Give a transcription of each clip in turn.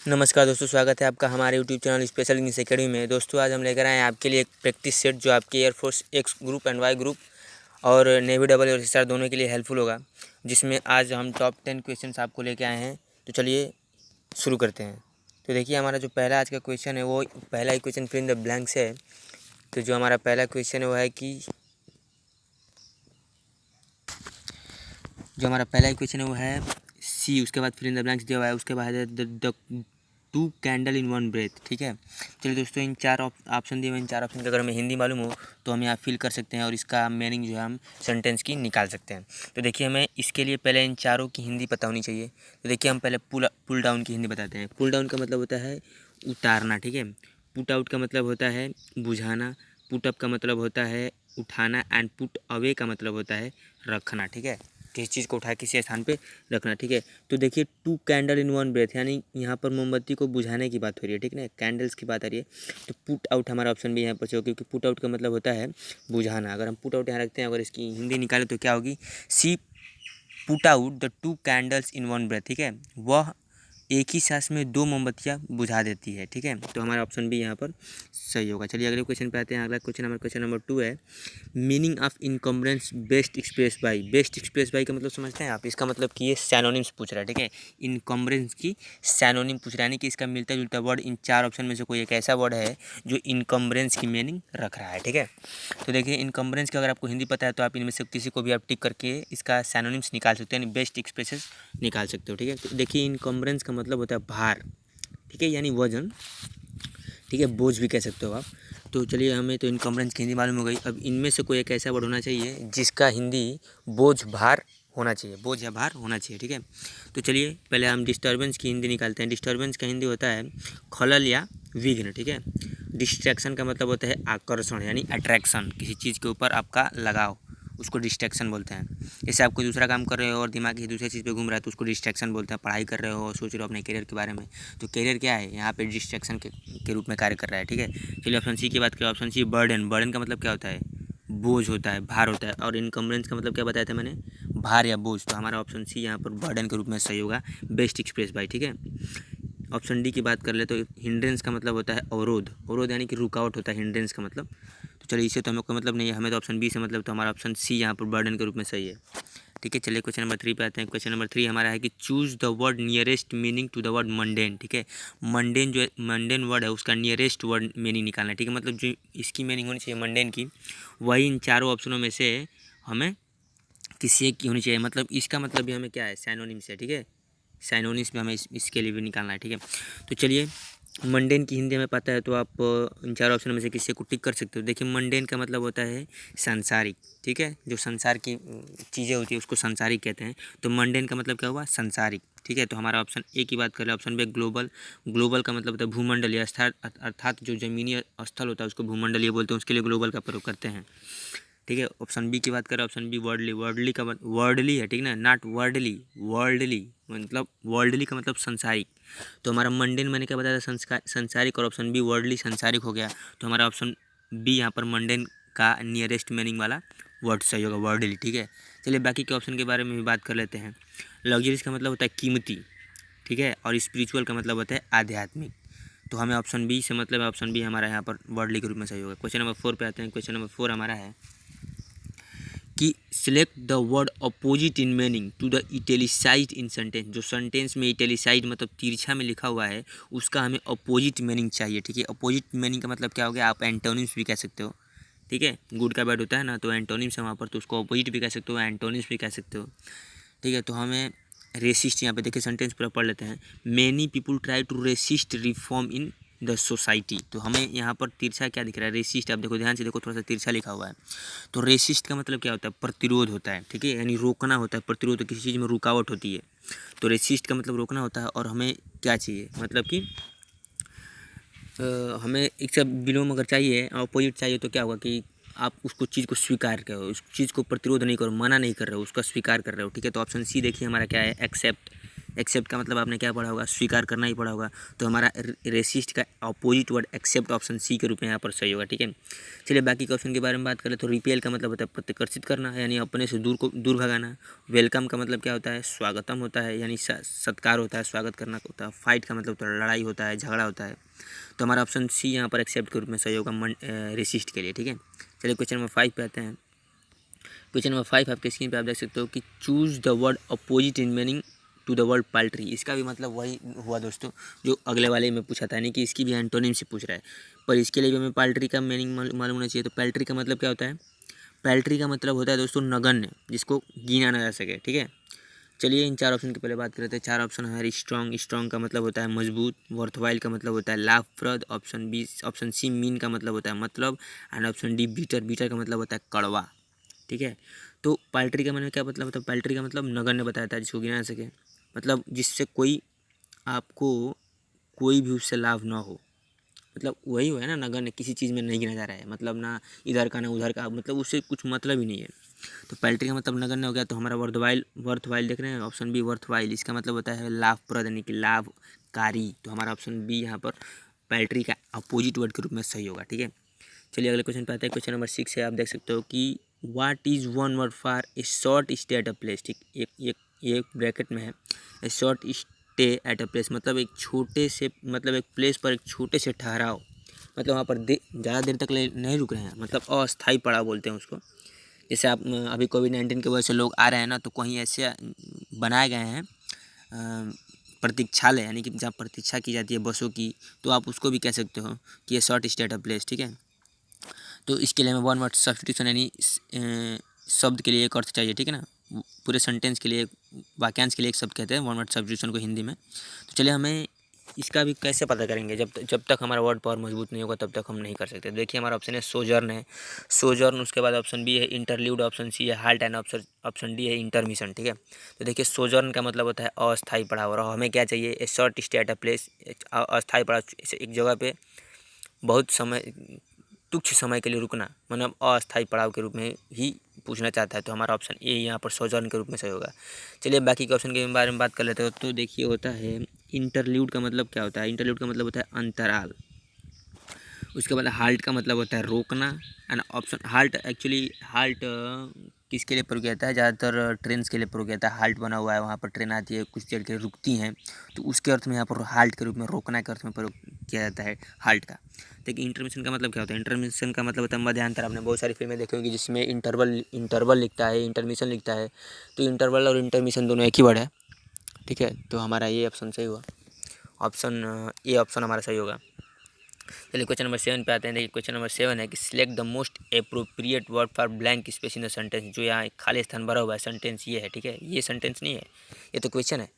नमस्कार दोस्तों, स्वागत है आपका हमारे YouTube channel special English academy में। दोस्तों आज हम लेकर आए हैं आपके लिए एक प्रैक्टिस सेट जो आपके airforce X group and Y group और नेवी डबल और SR दोनों के लिए हेल्पफुल होगा, जिसमें आज हम टॉप 10 क्वेश्चंस आपको लेके आए हैं। तो चलिए शुरू करते हैं। तो देखिए, हमारा जो पहला आज का क्वेश्चन है वो पहला ही question fill in the blanks है। तो जो हमारा पहला क्वेश्चन है वो है कि सी, उसके बाद फिल इन द ब्लैंक्स दिया हुआ है, उसके बाद है द 2 कैंडल इन 1 ब्रेथ। ठीक है, चलिए दोस्तों, इन 4 ऑप्शन दिए हुए, इन 4 ऑप्शन का अगर हमें हिंदी मालूम हो तो हम यहाँ फिल कर सकते हैं और इसका मीनिंग जो है हम सेंटेंस की निकाल सकते हैं। तो देखिए, हमें इसके लिए पहले इन चारों की हिंदी पता होनी चाहिए। तो देखिए, हम पहले पुल डाउन की हिंदी बताते हैं। पुल डाउन का मतलब होता है उतारना। ठीक है, पुट आउट का मतलब होता है बुझाना, पुट अप का मतलब होता है उठाना एंड पुट अवे का मतलब होता है रखना। ठीक है, किसी चीज़ को उठा किसी स्थान पे रखना। ठीक है, तो देखिए 2 कैंडल इन 1 ब्रेथ, यानी यहाँ पर मोमबत्ती को बुझाने की बात हो रही है। ठीक है ना, कैंडल्स की बात आ रही है। तो पुट आउट हमारा ऑप्शन भी यहाँ पर चाहिए, क्योंकि पुट आउट का मतलब होता है बुझाना। अगर हम पुट आउट यहाँ रखते हैं, अगर इसकी हिंदी निकालें तो क्या होगी? She put out the 2 candles in 1 breath. ठीक है, वह एक ही सांस में 2 मोमबत्तियाँ बुझा देती है। ठीक है, तो हमारा ऑप्शन भी यहाँ पर सही होगा। चलिए अगले क्वेश्चन पे आते हैं। अगला क्वेश्चन नंबर 2 है, meaning of encumbrance best express by. Best express by का मतलब समझते हैं आप? इसका मतलब कि ये सैनोनिम्स पूछ रहा है। ठीक है, इनकम्बरेंस की सैनोनिम पूछ रहा है, यानी कि इसका मिलता जुलता वर्ड इन 4 ऑप्शन में से कोई एक ऐसा वर्ड है जो इनकम्बरेंस की मीनिंग रख रहा है। ठीक है, तो देखिए, इनकम्बरेंस की अगर आपको हिंदी पता है तो आप इनमें से किसी को भी आप टिक करके इसका सैनोनिम्स निकाल सकते हो, यानी बेस्ट एक्सप्रेसेस निकाल सकते हो। ठीक है, तो देखिए, इनकम्बरेंस का मतलब होता है भार। ठीक है, यानी वजन। ठीक है, बोझ भी कह सकते हो आप। तो चलिए, हमें तो इनकम्बरेंस की हिंदी मालूम हो गई। अब इनमें से कोई एक ऐसा वर्ड होना चाहिए जिसका हिंदी बोझ भार होना चाहिए, बोझ या भार होना चाहिए। ठीक है, तो चलिए पहले हम डिस्टर्बेंस की हिंदी निकालते हैं। डिस्टर्बेंस का हिंदी होता है खलल या विघ्न। ठीक है, डिस्ट्रैक्शन का मतलब होता है आकर्षण, यानी अट्रैक्शन, किसी चीज़ के ऊपर आपका लगाव, उसको डिस्ट्रैक्शन बोलते हैं। जैसे आप कोई दूसरा काम कर रहे हो और दिमाग किसी दूसरी चीज़ पे घूम रहा है तो उसको डिस्ट्रैक्शन बोलते हैं। पढ़ाई कर रहे हो, सोच रहे हो अपने करियर के बारे में, तो करियर क्या है? यहाँ पे डिस्ट्रैक्शन के रूप में कार्य कर रहा है। ठीक है, चलिए ऑप्शन सी की बात करें। Option C burden. बर्डन का मतलब क्या होता है? बोझ होता है, भार होता है। और इनकम्बरेंस का मतलब क्या बताया था मैंने? भार या बोझ। तो हमारा ऑप्शन सी यहाँ पर बर्डन के रूप में सही होगा, बेस्ट एक्सप्रेस बाय। ठीक है, ऑप्शन डी की बात कर ले तो हिंड्रेंस का मतलब होता है अवरोध। अवरोध यानी कि रुकावट होता है हिंड्रेंस का मतलब। तो चलिए, इससे तो हमें कोई मतलब नहीं है, हमें तो ऑप्शन बी से मतलब। तो हमारा ऑप्शन सी यहाँ पर बर्डन के रूप में सही है। ठीक है, चलिए क्वेश्चन नंबर 3 पे आते हैं। क्वेश्चन नंबर 3 हमारा है कि choose the word nearest meaning to the word mundane. ठीक है, मंडेन जो मंडेन वर्ड है उसका नियरेस्ट वर्ड मीनिंग निकालना है। ठीक है, मतलब जो इसकी मीनिंग होनी चाहिए मंडेन की, वही इन चारों ऑप्शनों में से हमें किसी एक की होनी चाहिए। मतलब इसका मतलब भी हमें क्या है? सैनोनिम्स है। ठीक है, साइनोनिम्स में हमें इसके लिए भी निकालना है। ठीक है, तो चलिए, मंडेन की हिंदी हमें पता है तो आप इन 4 ऑप्शन में से किसी को टिक कर सकते हो। देखिए, मंडेन का मतलब होता है सांसारिक। ठीक है, जो संसार की चीज़ें होती है उसको सांसारिक कहते हैं। तो मंडेन का मतलब क्या हुआ? सांसारिक। ठीक है, तो हमारा ऑप्शन ए की बात करें। Option B global. ग्लोबल का मतलब होता है भूमंडलीय, अर्थात जो जमीनी स्थल होता है उसको भूमंडलीय बोलते हैं, उसके लिए ग्लोबल का प्रयोग करते हैं। ठीक है, ऑप्शन बी की बात करें। Option B wordly. वर्डली का वर्डली है, ठीक ना, नॉट वर्डली। वर्ल्डली मतलब वर्ल्डली का मतलब संसारिक। तो हमारा मंडेन मैंने क्या बताया था? संसारिक। और ऑप्शन बी वर्डली संसारिक हो गया। तो हमारा ऑप्शन बी यहाँ पर मंडेन का नियरेस्ट मीनिंग वाला वर्ड सही होगा, वर्डली। ठीक है, चलिए बाकी के ऑप्शन के बारे में भी बात कर लेते हैं। लग्जरीज का मतलब होता है कीमती। ठीक है, और स्पिरिचुअल का मतलब होता है आध्यात्मिक। तो हमें ऑप्शन बी से मतलब है, ऑप्शन बी हमारा यहाँ पर वर्डली के रूप में सही होगा। क्वेश्चन नंबर 4 पे आते हैं। क्वेश्चन नंबर 4 हमारा है कि select the word opposite in meaning to the italicised in sentence. जो सेंटेंस में इटैलिसाइज्ड मतलब तिरछा में लिखा हुआ है उसका हमें अपोजिट मीनिंग चाहिए। ठीक है, अपोजिट मीनिंग का मतलब क्या हो गया? आप एंटोनिम्स भी कह सकते हो। ठीक है, गुड का बैड होता है ना, तो एंटोनिम्स है वहाँ पर, तो उसको अपोजिट भी कह सकते हो, एंटोनिम्स भी कह सकते हो। ठीक है, तो हमें रेसिस्ट, यहाँ पे देखिए सेंटेंस पूरा पढ़ लेते हैं। Many people try to resist reform in the society. तो हमें यहाँ पर तिरछा क्या दिख रहा है? रेसिस्ट। आप देखो, ध्यान से देखो, थोड़ा सा तिरछा लिखा हुआ है। तो रेसिस्ट का मतलब क्या होता है? प्रतिरोध होता है। ठीक है, यानी रोकना होता है। प्रतिरोध तो किसी चीज़ में रुकावट होती है, तो रेसिस्ट का मतलब रोकना होता है। और हमें क्या चाहिए? मतलब कि हमें एक सब विलोम अगर चाहिए, अपोजिट चाहिए, तो क्या होगा कि आप उसको चीज़ को स्वीकार करो, उस चीज़ को प्रतिरोध नहीं करो, मना नहीं कर रहे हो, उसका स्वीकार कर रहे हो। ठीक है, तो ऑप्शन सी देखिए हमारा क्या है? एक्सेप्ट। एक्सेप्ट का मतलब आपने क्या पढ़ा होगा, स्वीकार करना ही पढ़ा होगा। तो हमारा रेसिस्ट का opposite word accept option C के रूप में यहाँ पर सही होगा, ठीक है। चलिए बाकी के ऑप्शन के बारे में बात करें तो रिपेल का मतलब होता है प्रतिकर्षित करना, यानी अपने से दूर भगाना। वेलकम का मतलब क्या होता है, स्वागतम होता है, यानी सत्कार होता है, स्वागत करना होता है। फाइट का मतलब तो लड़ाई होता है, झगड़ा होता है। तो हमारा ऑप्शन सी यहाँ पर एक्सेप्ट के रूप में सही होगा रेसिस्ट के लिए, ठीक है। चलिए क्वेश्चन नंबर 5 पे आते हैं। क्वेश्चन नंबर 5 आपके स्क्रीन पे आप देख सकते हो कि choose the word opposite in meaning to the word paltry. इसका भी मतलब वही हुआ दोस्तों जो अगले वाले में पूछा था, यानी कि इसकी भी एंटोनिम से पूछ रहा है, पर इसके लिए भी हमें पाल्ट्री का मीनिंग मालूम होना चाहिए। तो पाल्ट्री का मतलब क्या होता है, पाल्ट्री का मतलब होता है दोस्तों नगण्य, जिसको गिना ना जा सके, ठीक है। चलिए इन 4 ऑप्शन की पहले बात करते हैं। 4 ऑप्शन है स्ट्रॉन्ग, स्ट्रॉन्ग का मतलब होता है मजबूत। वर्थवाइल का मतलब होता है लाभप्रद। ऑप्शन सी मीन का मतलब होता है मतलब। And option D beater, beater का मतलब होता है कड़वा, ठीक है। तो पाल्ट्री का मैंने क्या मतलब होता है, पाल्ट्री का मतलब नगण्य बताया था, जिसको गिना ना सके, मतलब जिससे कोई आपको कोई भी उससे लाभ ना हो, मतलब वही हुआ है ना नगण्य, किसी चीज़ में नहीं गिना जा रहा है, मतलब ना इधर का ना उधर का, मतलब उससे कुछ मतलब ही नहीं है। तो पैल्ट्री का मतलब नगण्य हो गया। तो हमारा वर्थवाइल देख रहे हैं, ऑप्शन बी वर्थवाइल, इसका मतलब होता है लाभप्रद, यानी कि लाभकारी। तो हमारा ऑप्शन बी यहाँ पर पैल्ट्री का अपोजिट वर्ड के रूप में सही होगा, ठीक है। चलिए अगले क्वेश्चन पे आते हैं। क्वेश्चन नंबर 6 है, आप देख सकते हो कि what is one word for a short stay at a place, ठीक। एक ब्रैकेट में है, ए short stay at a place, मतलब एक छोटे से, मतलब एक प्लेस पर एक छोटे से ठहराव, मतलब वहाँ पर ज़्यादा देर तक नहीं रुक रहे हैं, मतलब अस्थायी पड़ाव बोलते हैं उसको। जैसे आप अभी कोविड-19 की वजह से लोग आ रहे हैं ना, तो कहीं ऐसे बनाए गए हैं प्रतीक्षालय, यानी कि जहाँ प्रतीक्षा की जाती है बसों की, तो आप उसको भी कह सकते हो कि ये short stay at a place, ठीक है। तो इसके लिए हमें वन वर्ड सब्स्टिट्यूशन, यानी शब्द के लिए एक अर्थ चाहिए, ठीक है ना। पूरे सेंटेंस के लिए, वाक्यांश के लिए एक शब्द कहते हैं वन वर्ड सब्स्टिट्यूशन को हिंदी में। तो चलिए हमें इसका भी कैसे पता करेंगे, जब तक हमारा वर्ड पावर मजबूत नहीं होगा तब तक हम नहीं कर सकते। देखिए हमारा ऑप्शन है सोजर्न है, सोजर्न, उसके बाद ऑप्शन बी है इंटरल्यूड, ऑप्शन सी है हाल्ट, एंड ऑप्शन डी है इंटरमिशन, ठीक है। तो देखिए सोजर्न का मतलब होता है अस्थायी पड़ाव, और हमें क्या चाहिए, ए short stay at a place, अस्थायी पड़ाव, एक जगह पे बहुत समय, तुच्छ समय के लिए रुकना, मतलब अस्थायी पड़ाव के रूप में ही पूछना चाहता है। तो हमारा ऑप्शन ए यहाँ पर सोजर्न के रूप में सही होगा। चलिए बाकी के ऑप्शन के बारे में बात कर लेते हो। तो देखिए होता है इंटरल्यूड का मतलब क्या होता है, इंटरल्यूड का मतलब होता है अंतराल। उसके बाद हाल्ट का मतलब होता है रोकना। And option halt, actually halt किसके लिए प्रयोग किया जाता है, ज़्यादातर ट्रेन के लिए प्रयोग किया जाता है। हाल्ट बना हुआ है, वहाँ पर ट्रेन आती है, कुछ देर के लिए रुकती हैं, तो उसके अर्थ में यहाँ पर हाल्ट के रूप में, रोकना के अर्थ में प्रयोग किया जाता है हाल्ट का। देखिए इंटरमिशन का मतलब क्या होता है, इंटरमिशन का मतलब होता है मध्यांतर। आपने बहुत सारी फिल्में देखी होंगी जिसमें इंटरवल लिखता है, इंटरमिशन लिखता है। तो इंटरवल और इंटरमिशन दोनों एक ही वर्ड है, ठीक है। तो हमारा ये ऑप्शन सही हुआ, ऑप्शन ए ऑप्शन हमारा सही होगा। चलिए क्वेश्चन नंबर 7 पे आते हैं। देखिए क्वेश्चन नंबर 7 है कि select the most appropriate word for blank space in the sentence. जो यहाँ खाली स्थान भरा हुआ है, सेंटेंस ये है, ठीक है। ये सेंटेंस नहीं है, ये तो क्वेश्चन है।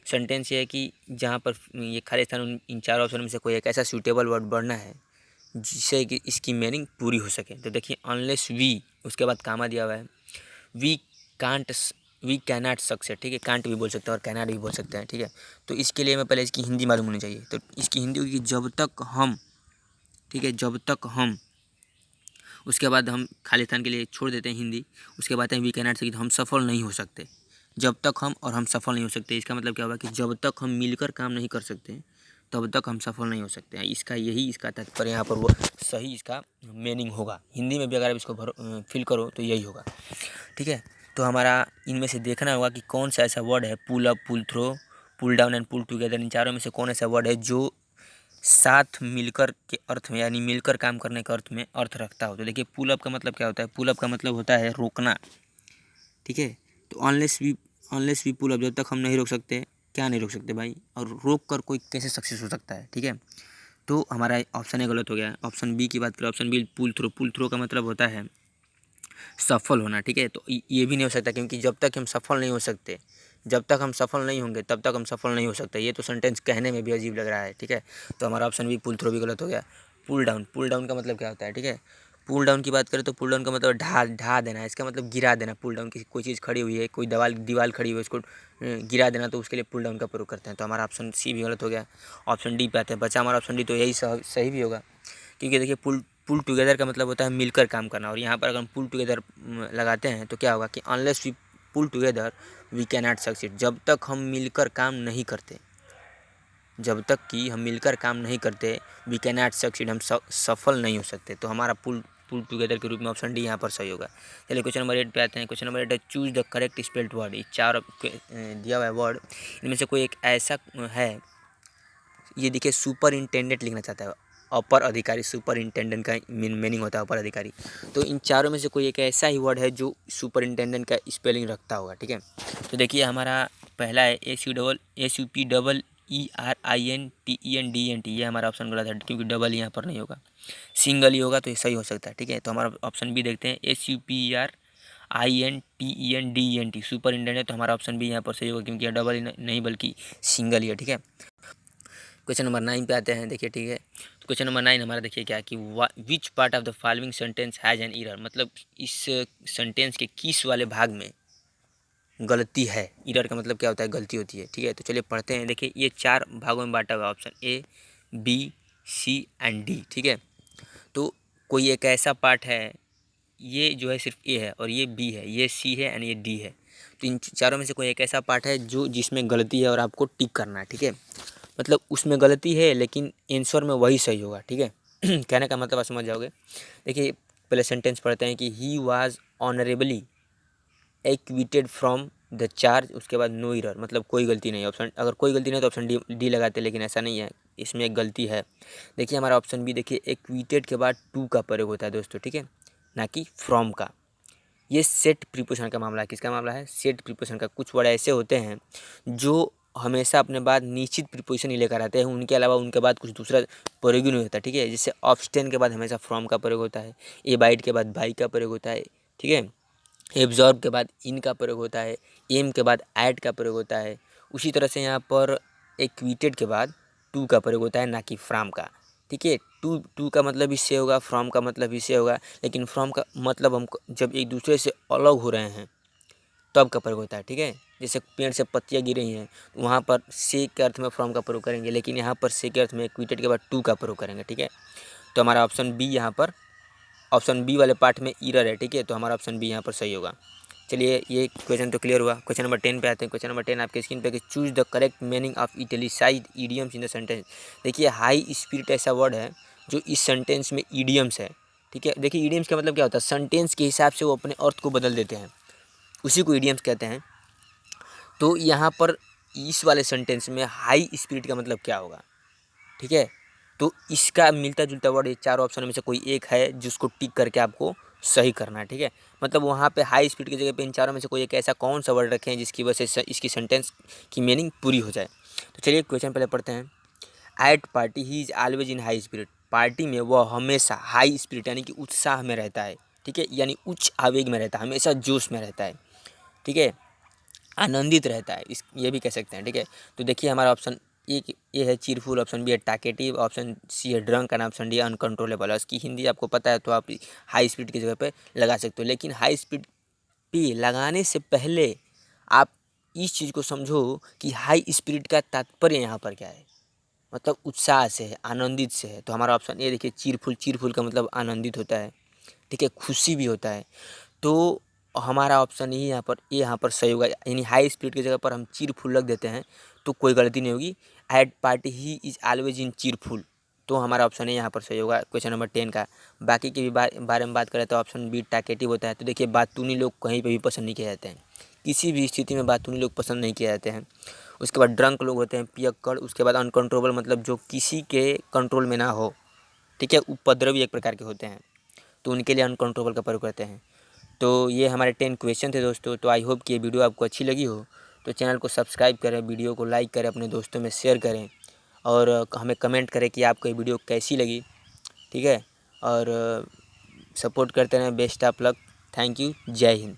सेंटेंस ये है कि जहाँ पर ये खाली स्थान, इन 4 ऑप्शन में से कोई एक ऐसा सूटेबल वर्ड बढ़ना है जिससे कि इसकी मीनिंग पूरी हो सके। तो देखिए अनलेस वी, उसके बाद कामा दिया हुआ है, we can't, we cannot success, ठीक है। कांट भी बोल सकते हैं और कैनॉट भी बोल सकते हैं, ठीक है। तो इसके लिए हमें पहले इसकी हिंदी मालूम होनी चाहिए। तो इसकी हिंदी होगी जब तक हम, ठीक है, जब तक हम, उसके बाद हम खाली स्थान के लिए छोड़ देते हैं हिंदी, उसके बाद वी कैनॉट से हम सफल नहीं हो सकते। जब तक हम, और हम सफल नहीं हो सकते, इसका मतलब क्या होगा कि जब तक हम मिलकर काम नहीं कर सकते तब तक हम सफल नहीं हो सकते हैं। इसका यही इसका तात्पर्य यहाँ पर वो सही इसका मीनिंग होगा। हिंदी में भी अगर आप इसको फिल करो तो यही होगा, ठीक है। तो हमारा इनमें से देखना होगा कि कौन सा ऐसा वर्ड है, pull up, pull through, pull down and pull together, इन चारों में से कौन ऐसा वर्ड है जो साथ मिलकर के अर्थ में, यानी मिलकर काम करने के अर्थ में अर्थ रखता हो। तो देखिए पुल अप का मतलब क्या होता है, पुल अप का मतलब होता है रोकना, ठीक है। तो अनलेस वी पुल अप, जब तक हम नहीं रोक सकते, क्या नहीं रोक सकते भाई, और रोक कर कोई कैसे सक्सेस हो सकता है, ठीक है। तो हमारा ऑप्शन ए गलत हो गया। ऑप्शन बी की बात करें, ऑप्शन बी पुल थ्रो, पुल थ्रो का मतलब होता है सफल होना, ठीक है। तो ये भी नहीं हो सकता, क्योंकि जब तक हम सफल नहीं हो सकते, जब तक हम सफल नहीं होंगे तब तक हम सफल नहीं हो सकते। ये तो सेंटेंस कहने में भी अजीब लग रहा है, ठीक है। तो हमारा ऑप्शन भी पुल थ्रो भी गलत हो गया। पुल डाउन, पुल डाउन का मतलब क्या होता है, ठीक है। पुल डाउन की बात करें तो पुल डाउन का मतलब ढा देना है, इसका मतलब गिरा देना। पुल डाउन, किसी कोई चीज़ खड़ी हुई है, कोई दीवार खड़ी हुई है, उसको गिरा देना, तो उसके लिए पुल डाउन का प्रयोग करते हैं। तो हमारा ऑप्शन सी भी गलत हो गया। ऑप्शन डी पे आते हैं, बचा हमारा ऑप्शन डी, तो यही सही भी होगा, क्योंकि देखिए पुल टुगेदर का मतलब होता है मिलकर काम करना, और यहाँ पर अगर हम पुल टुगेदर लगाते हैं तो क्या होगा कि pull together we can not succeed. जब तक हम मिलकर काम नहीं करते, जब तक कि हम मिलकर काम नहीं करते, वी कैन नॉट सक्सीड, हम सफल नहीं हो सकते। तो हमारा पुल टुगेदर के रूप में ऑप्शन डी यहाँ पर सही होगा। चलिए क्वेश्चन नंबर 8 पे आते हैं। क्वेश्चन नंबर 8 है choose the correct spelled word. ये 4 दिया हुआ है वर्ड, इनमें से कोई एक ऐसा है, ये देखिए सुपरिंटेंडेंट लिखना चाहता है, अपर अधिकारी, सुपरिंटेंडेंट का मीनिंग होता है अपर अधिकारी। तो इन चारों में से कोई एक ऐसा ही वर्ड है जो सुपरिंटेंडेंट का स्पेलिंग रखता होगा, ठीक है। तो देखिए हमारा पहला है SUPERINTENDENT। ये हमारा ऑप्शन गलत है क्योंकि डबल यहाँ पर नहीं होगा, सिंगल ही होगा तो ये सही हो सकता है, ठीक है। तो हमारा ऑप्शन बी देखते हैं, SUPERINTENDENT सुपरिंटेंडेंट। तो हमारा ऑप्शन बी यहाँ पर सही होगा क्योंकि यह डबल नहीं बल्कि सिंगल ही है, ठीक है। क्वेश्चन नंबर 9 पे आते हैं, देखिए, ठीक है। तो क्वेश्चन नंबर 9 हमारा देखिए क्या कि which part of the following sentence has an error, मतलब इस सेंटेंस के किस वाले भाग में गलती है। एरर का मतलब क्या होता है, गलती होती है, ठीक है। तो चलिए पढ़ते हैं। देखिए ये 4 भागों में बांटा हुआ option A, B, C and D, ठीक है। तो कोई एक ऐसा पार्ट है, ये जो है सिर्फ A है और ये B है, ये C है एंड ये D है। तो इन चारों में से कोई एक ऐसा पार्ट है जो जिसमें गलती है और आपको टिक करना है, ठीक है। मतलब उसमें गलती है लेकिन आंसर में वही सही होगा, ठीक है। कहने का मतलब आप समझ जाओगे। देखिए पहले सेंटेंस पढ़ते हैं कि he was honourably acquitted from the charge, उसके बाद नो एरर, मतलब कोई गलती नहीं। ऑप्शन अगर कोई गलती नहीं तो ऑप्शन डी लगाते, लेकिन ऐसा नहीं है, इसमें एक गलती है। देखिए हमारा ऑप्शन बी देखिए, एक्विटेड के बाद टू का प्रयोग होता है दोस्तों, ठीक है, ना कि फ्रॉम का। ये सेट प्रीपोजिशन का मामला है। किसका मामला है, सेट प्रीपोजिशन का। कुछ वर्ड ऐसे होते हैं जो हमेशा अपने बाद निश्चित प्रीपोजिशन ही लेकर आते हैं, उनके अलावा उनके बाद कुछ दूसरा प्रयोग ही नहीं होता, ठीक है। जैसे ऑब्स्टेन के बाद हमेशा फ्रॉम का प्रयोग होता है, ए बाइट के बाद बाई का प्रयोग होता है, ठीक है। एब्जॉर्ब के बाद इन का प्रयोग होता है, एम के बाद ऐड का प्रयोग होता है। उसी तरह से यहाँ पर एक्विटेड के बाद टू का प्रयोग होता है, ना कि फ्रॉम का, ठीक है। टू का मतलब इससे होगा, फ्रॉम का मतलब इससे होगा, लेकिन फ्रॉम का मतलब हम जब एक दूसरे से अलग हो रहे हैं तब का प्रयोग होता है, ठीक है। जैसे पेड़ से पत्तियाँ गिरी हैं, वहाँ पर से के अर्थ में फ्रॉम का प्रयोग करेंगे, लेकिन यहाँ पर से के अर्थ में एक्विटेड के बाद टू का प्रयोग करेंगे, ठीक है। तो हमारा ऑप्शन बी यहाँ पर, ऑप्शन बी वाले पार्ट में एरर है, ठीक है। तो हमारा ऑप्शन बी यहाँ पर सही होगा। चलिए ये क्वेश्चन तो क्लियर हुआ। क्वेश्चन नंबर 10 पे आते हैं। क्वेश्चन नंबर 10 आपके स्क्रीन पे कि choose the correct meaning of italicised idioms in the sentence. देखिए हाई स्पिरिट ऐसा वर्ड है जो इस सेंटेंस में इडियम्स है, ठीक है। देखिए इडियम्स का मतलब क्या होता है, सेंटेंस के हिसाब से वो अपने अर्थ को बदल देते हैं, उसी को इडियम्स कहते हैं। तो यहाँ पर इस वाले सेंटेंस में हाई स्पिरिट का मतलब क्या होगा, ठीक है। तो इसका मिलता जुलता वर्ड ये 4 ऑप्शन में से कोई एक है जिसको टिक करके आपको सही करना है, ठीक है। मतलब वहाँ पे हाई स्पीड की जगह पे इन चारों में से कोई एक ऐसा कौन सा वर्ड रखें जिसकी वजह से इसकी सेंटेंस की मीनिंग पूरी हो जाए। तो चलिए क्वेश्चन पहले पढ़ते हैं। At party he is always in high spirit. Party में वह हमेशा हाई स्पिरिट यानी कि उत्साह में रहता है, ठीक है, यानी उच्च आवेग में रहता है, हमेशा जोश में रहता है, ठीक है, आनंदित रहता है, इस ये भी कह सकते हैं, ठीक है। तो देखिए हमारा ऑप्शन एक ये है चीरफुल, ऑप्शन बी है टैकेटिव, ऑप्शन सी है drunk and option D uncontrollable. उसकी हिंदी आपको पता है तो आप हाई स्पीड की जगह पे लगा सकते हो, लेकिन हाई स्पीड पे लगाने से पहले आप इस चीज़ को समझो कि हाई स्पीड का तात्पर्य यहाँ पर क्या है, मतलब उत्साह से है, आनंदित से है। तो हमारा ऑप्शन ए देखिए चीरफुल, चीरफुल का मतलब आनंदित होता है, ठीक है, खुशी भी होता है। तो हमारा ऑप्शन ही यहाँ पर सही होगा, यानी हाई स्पीड की जगह पर हम चीरफुल रख देते हैं तो कोई गलती नहीं होगी। At party he is always in cheerful, तो हमारा ऑप्शन है यहाँ पर सही होगा क्वेश्चन नंबर 10 का। बाकी के भी बारे में बात करें तो ऑप्शन बी टैकेटिव होता है। तो देखिए बातूनी लोग कहीं पे भी पसंद नहीं किए जाते हैं, किसी भी स्थिति में बातूनी लोग पसंद नहीं किए जाते हैं। उसके बाद ड्रंक लोग होते हैं, पियक्कड़। उसके बाद अनकंट्रोलेबल मतलब जो किसी के कंट्रोल में ना हो, ठीक है, उपद्रवी एक प्रकार के होते हैं, तो उनके लिए अनकंट्रोलेबल का प्रयोग करते हैं। तो ये हमारे 10 क्वेश्चन थे दोस्तों। तो आई होप कि ये वीडियो आपको अच्छी लगी हो, तो चैनल को सब्सक्राइब करें, वीडियो को लाइक करें, अपने दोस्तों में शेयर करें और हमें कमेंट करें कि आपको ये वीडियो कैसी लगी, ठीक है। और सपोर्ट करते रहें। Best of luck, thank you, जय हिंद।